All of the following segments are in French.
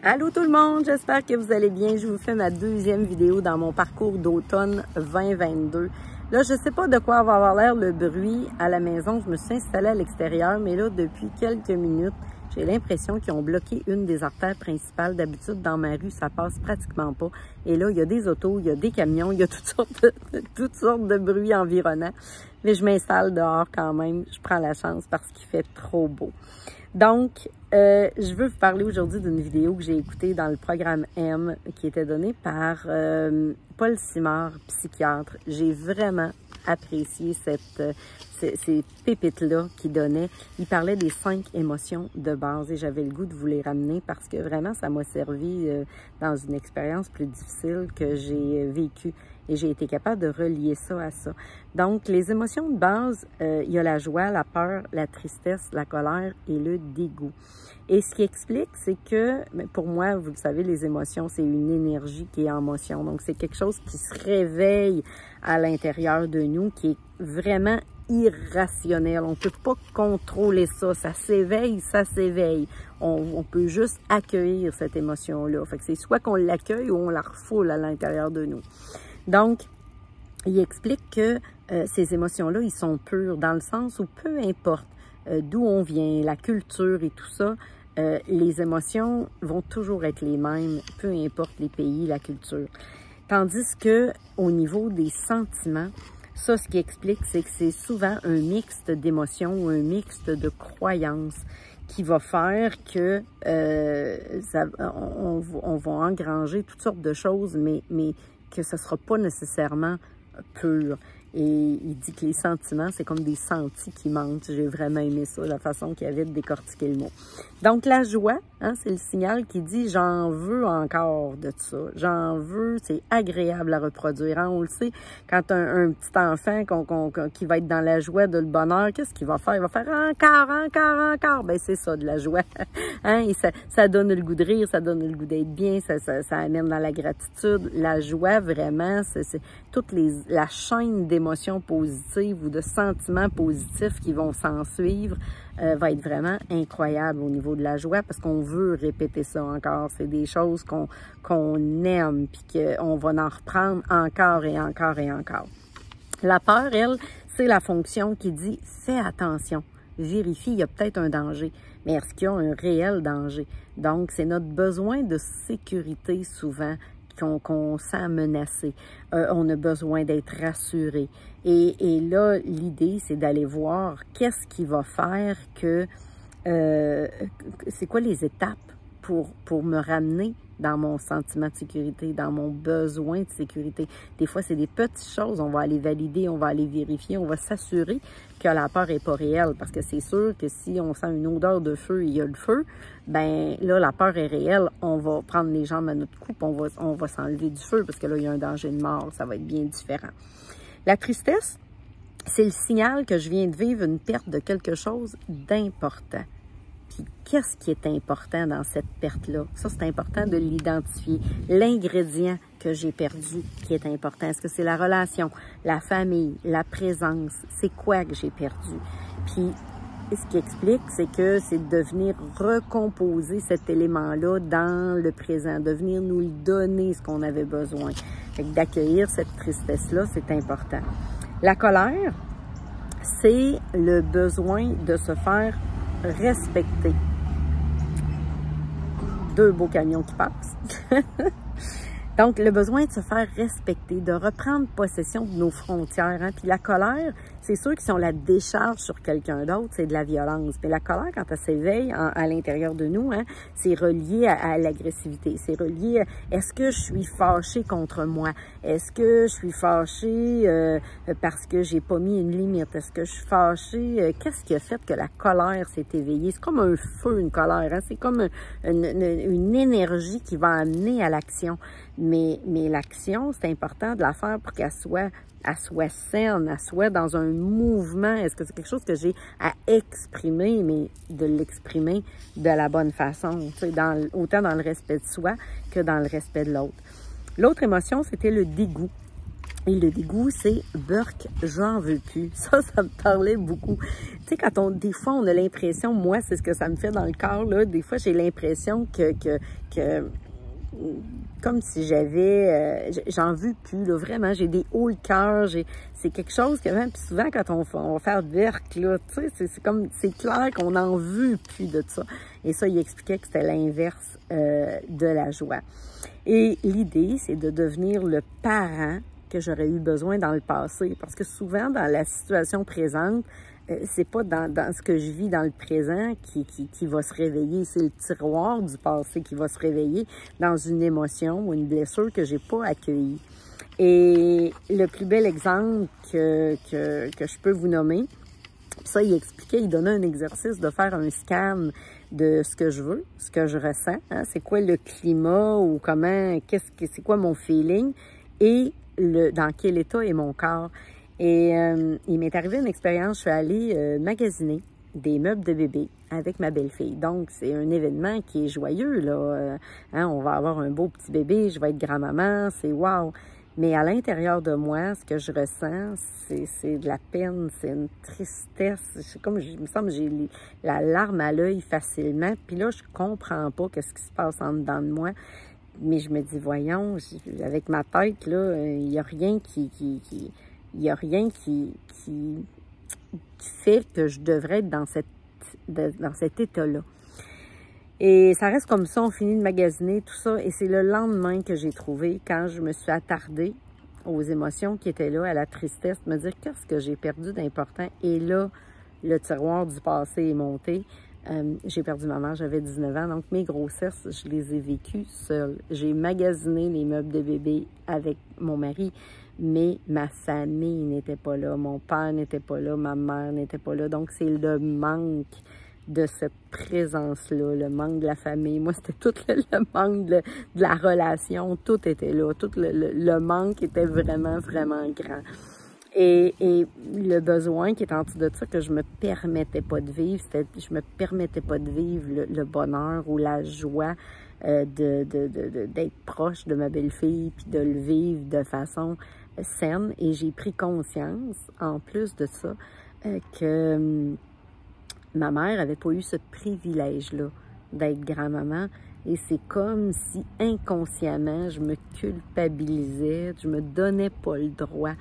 Allô tout le monde, j'espère que vous allez bien. Je vous fais ma deuxième vidéo dans mon parcours d'automne 2022. Là, je sais pas de quoi va avoir l'air le bruit à la maison. Je me suis installée à l'extérieur, mais là, depuis quelques minutes, j'ai l'impression qu'ils ont bloqué une des artères principales. D'habitude, dans ma rue, ça passe pratiquement pas. Et là, il y a des autos, il y a des camions, il y a toutes sortes de bruits environnants. Mais je m'installe dehors quand même. Je prends la chance parce qu'il fait trop beau. Donc, je veux vous parler aujourd'hui d'une vidéo que j'ai écoutée dans le programme M qui était donnée par Paul Simard, psychiatre. J'ai vraiment apprécié ces pépites-là qu'il donnait. Il parlait des 5 émotions de base et j'avais le goût de vous les ramener parce que vraiment, ça m'a servi dans une expérience plus difficile que j'ai vécue. Et j'ai été capable de relier ça à ça. Donc, les émotions de base, il y a la joie, la peur, la tristesse, la colère et le dégoût. Et ce qui explique, c'est que, pour moi, vous le savez, les émotions, c'est une énergie qui est en motion. Donc, c'est quelque chose qui se réveille à l'intérieur de nous, qui est vraiment irrationnel. On ne peut pas contrôler ça. Ça s'éveille, ça s'éveille. On peut juste accueillir cette émotion-là. Fait que c'est soit qu'on l'accueille ou on la refoule à l'intérieur de nous. Donc, il explique que ces émotions-là, ils sont purs dans le sens où peu importe d'où on vient, la culture et tout ça, les émotions vont toujours être les mêmes, peu importe les pays, la culture. Tandis que au niveau des sentiments, ça, ce qui explique, c'est que c'est souvent un mixte d'émotions ou un mixte de croyances qui va faire que on va engranger toutes sortes de choses, mais que ce ne sera pas nécessairement pur. Et il dit que les sentiments, c'est comme des sentis qui mentent. J'ai vraiment aimé ça, la façon qu'il avait de décortiquer le mot. Donc, la joie, hein, c'est le signal qui dit « j'en veux encore de ça, j'en veux », c'est agréable à reproduire. Hein? On le sait, quand un petit enfant qui va être dans la joie, de le bonheur, qu'est-ce qu'il va faire? Il va faire « encore, encore, encore ». Ben c'est ça, de la joie. Hein? Et ça donne le goût de rire, ça donne le goût d'être bien, ça amène dans la gratitude. La joie, vraiment, c'est toute la chaîne d'émotions positives ou de sentiments positifs qui vont s'en suivre va être vraiment incroyable au niveau de la joie parce qu'on veut répéter ça encore. C'est des choses qu'on aime puis qu'on va en reprendre encore et encore et encore. La peur, elle, c'est la fonction qui dit « fais attention, vérifie, il y a peut-être un danger ». Mais est-ce qu'il y a un réel danger? Donc, c'est notre besoin de sécurité souvent qu'on sent menacé. On a besoin d'être rassuré. Et là, l'idée, c'est d'aller voir qu'est-ce qui va faire que... c'est quoi les étapes pour me ramener dans mon sentiment de sécurité, dans mon besoin de sécurité. Des fois, c'est des petites choses. On va aller valider, on va aller vérifier, on va s'assurer que la peur n'est pas réelle. Parce que c'est sûr que si on sent une odeur de feu et il y a le feu, ben là, la peur est réelle. On va prendre les jambes à notre cou, on va s'enlever du feu parce que là, il y a un danger de mort. Ça va être bien différent. La tristesse, c'est le signal que je viens de vivre une perte de quelque chose d'important. Puis, qu'est-ce qui est important dans cette perte-là? Ça, c'est important de l'identifier. L'ingrédient que j'ai perdu qui est important. Est-ce que c'est la relation, la famille, la présence? C'est quoi que j'ai perdu? Puis, ce qui explique, c'est que c'est de venir recomposer cet élément-là dans le présent, de venir nous le donner, ce qu'on avait besoin. Fait que d'accueillir cette tristesse-là, c'est important. La colère, c'est le besoin de se faire respecter. 2 beaux camions qui passent. Donc, le besoin de se faire respecter, de reprendre possession de nos frontières. Hein? Puis la colère, c'est sûr que si on la décharge sur quelqu'un d'autre, c'est de la violence. Mais la colère, quand elle s'éveille à l'intérieur de nous, hein, c'est relié à l'agressivité. C'est relié à est-ce que je suis fâchée contre moi? Est-ce que je suis fâchée parce que j'ai pas mis une limite? Est-ce que je suis fâchée? Qu'est-ce qui a fait que la colère s'est éveillée? C'est comme un feu, une colère. Hein? C'est comme une énergie qui va amener à l'action. Mais l'action, c'est important de la faire pour qu'elle soit saine, elle soit dans un mouvement. Est-ce que c'est quelque chose que j'ai à exprimer, mais de l'exprimer de la bonne façon, tu sais, autant dans le respect de soi que dans le respect de l'autre. L'autre émotion, c'était le dégoût. Et le dégoût, c'est Burk, j'en veux plus. Ça me parlait beaucoup. Tu sais, des fois, on a l'impression, moi, c'est ce que ça me fait dans le corps, là. Des fois, j'ai l'impression que comme si j'en veux plus, là, vraiment, j'ai des hauts le cœur, c'est quelque chose que même, puis souvent, quand on va faire Burk, là, tu sais, c'est clair qu'on n'en veut plus de ça. Et ça, il expliquait que c'était l'inverse de la joie. Et l'idée, c'est de devenir le parent que j'aurais eu besoin dans le passé. Parce que souvent, dans la situation présente, c'est pas dans ce que je vis dans le présent qui va se réveiller. C'est le tiroir du passé qui va se réveiller dans une émotion ou une blessure que j'ai pas accueillie. Et le plus bel exemple que je peux vous nommer, ça, il expliquait, il donnait un exercice de faire un scan de ce que je veux, ce que je ressens, hein, c'est quoi le climat ou c'est quoi mon feeling et dans quel état est mon corps. Et il m'est arrivé une expérience, je suis allée magasiner des meubles de bébé avec ma belle-fille. Donc, c'est un événement qui est joyeux, là. Hein, on va avoir un beau petit bébé, je vais être grand-maman, c'est wow. Mais à l'intérieur de moi, ce que je ressens, c'est de la peine, c'est une tristesse. Il me semble que j'ai la larme à l'œil facilement. Puis là, je comprends pas qu'est-ce qui se passe en dedans de moi. Mais je me dis, voyons, avec ma tête, là, il n'y a rien qui fait que je devrais être dans cet état-là. Et ça reste comme ça, on finit de magasiner, tout ça. Et c'est le lendemain que j'ai trouvé, quand je me suis attardée aux émotions qui étaient là, à la tristesse, me dire qu'est-ce que j'ai perdu d'important. Et là, le tiroir du passé est monté. J'ai perdu ma mère, j'avais 19 ans, donc mes grossesses, je les ai vécues seule. J'ai magasiné les meubles de bébé avec mon mari, mais ma famille n'était pas là, mon père n'était pas là, ma mère n'était pas là. Donc, c'est le manque de cette présence-là, le manque de la famille. Moi, c'était tout le manque de la relation, tout était là, tout le manque était vraiment, vraiment grand. Et le besoin qui est en dessous de ça, que je me permettais pas de vivre, je me permettais pas de vivre le bonheur ou la joie d'être proche de ma belle-fille, puis de le vivre de façon saine. Et j'ai pris conscience, en plus de ça, que ma mère avait pas eu ce privilège-là d'être grand-maman. Et c'est comme si inconsciemment, je me culpabilisais, je me donnais pas le droit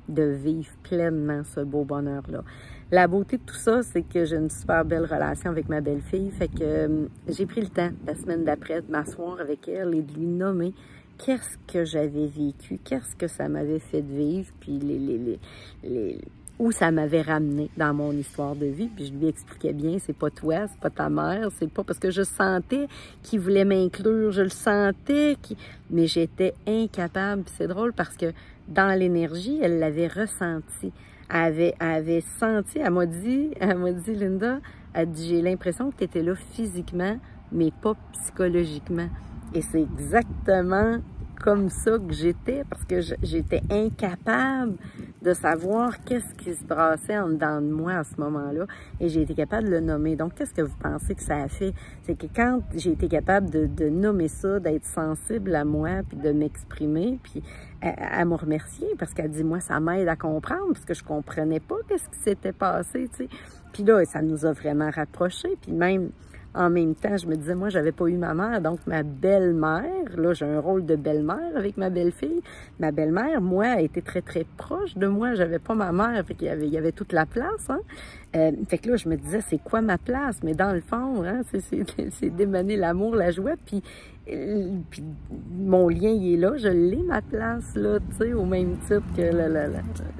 de vivre pleinement ce beau bonheur-là. La beauté de tout ça, c'est que j'ai une super belle relation avec ma belle-fille. Fait que j'ai pris le temps, la semaine d'après, de m'asseoir avec elle et de lui nommer qu'est-ce que j'avais vécu, qu'est-ce que ça m'avait fait vivre, puis où ça m'avait ramené dans mon histoire de vie. Puis je lui expliquais bien, c'est pas toi, c'est pas ta mère, c'est pas parce que je sentais qu'il voulait m'inclure, je le sentais, mais j'étais incapable. Puis c'est drôle parce que dans l'énergie, elle l'avait ressenti. Elle avait senti, elle m'a dit, Linda, elle dit, j'ai l'impression que tu étais là physiquement, mais pas psychologiquement. Et c'est exactement comme ça que j'étais, parce que j'étais incapable de savoir qu'est-ce qui se brassait en dedans de moi à ce moment-là, et j'ai été capable de le nommer. Donc, qu'est-ce que vous pensez que ça a fait? C'est que quand j'ai été capable de nommer ça, d'être sensible à moi, puis de m'exprimer, puis à me remercier, parce qu'elle dit, moi, ça m'aide à comprendre, parce que je comprenais pas qu'est-ce qui s'était passé, tu sais. Puis là, ça nous a vraiment rapprochés, puis même... En même temps, je me disais, moi, j'avais pas eu ma mère, donc ma belle-mère, là, j'ai un rôle de belle-mère avec ma belle-fille. Ma belle-mère, moi, a été très, très proche de moi. J'avais pas ma mère, fait qu'il y avait toute la place, hein. Fait que là, je me disais, c'est quoi ma place? Mais dans le fond, hein, c'est d'émaner l'amour, la joie, puis mon lien, il est là, je l'ai, ma place, là, tu sais, au même titre que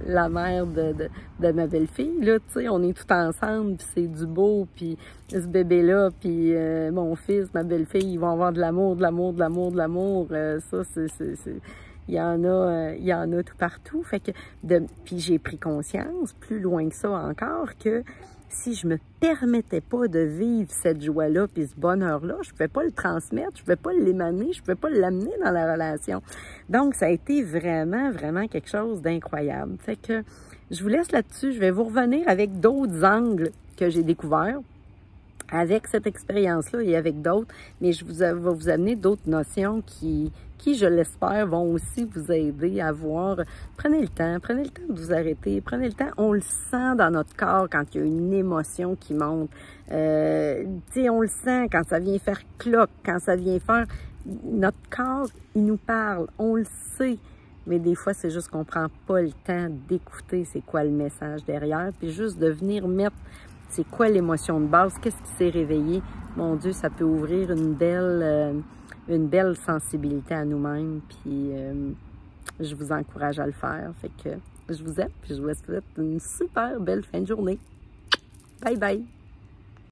la mère de ma belle-fille, là, tu sais, on est tout ensemble, puis c'est du beau, puis ce bébé-là, puis mon fils, ma belle-fille, ils vont avoir de l'amour, de l'amour, de l'amour, de l'amour, ça, il y en a tout partout. Fait que puis j'ai pris conscience, plus loin que ça encore, que si je me permettais pas de vivre cette joie-là puis ce bonheur-là, je pouvais pas le transmettre, je pouvais pas l'émaner, je pouvais pas l'amener dans la relation. Donc, ça a été vraiment, vraiment quelque chose d'incroyable. Fait que je vous laisse là-dessus. Je vais vous revenir avec d'autres angles que j'ai découverts avec cette expérience-là et avec d'autres, mais je vais vous amener d'autres notions qui, je l'espère, vont aussi vous aider à voir. Prenez le temps de vous arrêter, prenez le temps. On le sent dans notre corps quand il y a une émotion qui monte. Tu sais, on le sent quand ça vient faire cloc, quand ça vient faire... Notre corps, il nous parle, on le sait. Mais des fois, c'est juste qu'on prend pas le temps d'écouter c'est quoi le message derrière, puis juste de venir mettre c'est quoi l'émotion de base, qu'est-ce qui s'est réveillé. Mon Dieu, ça peut ouvrir une belle sensibilité à nous-mêmes, puis je vous encourage à le faire. Fait que je vous aime, puis je vous souhaite une super belle fin de journée. Bye bye!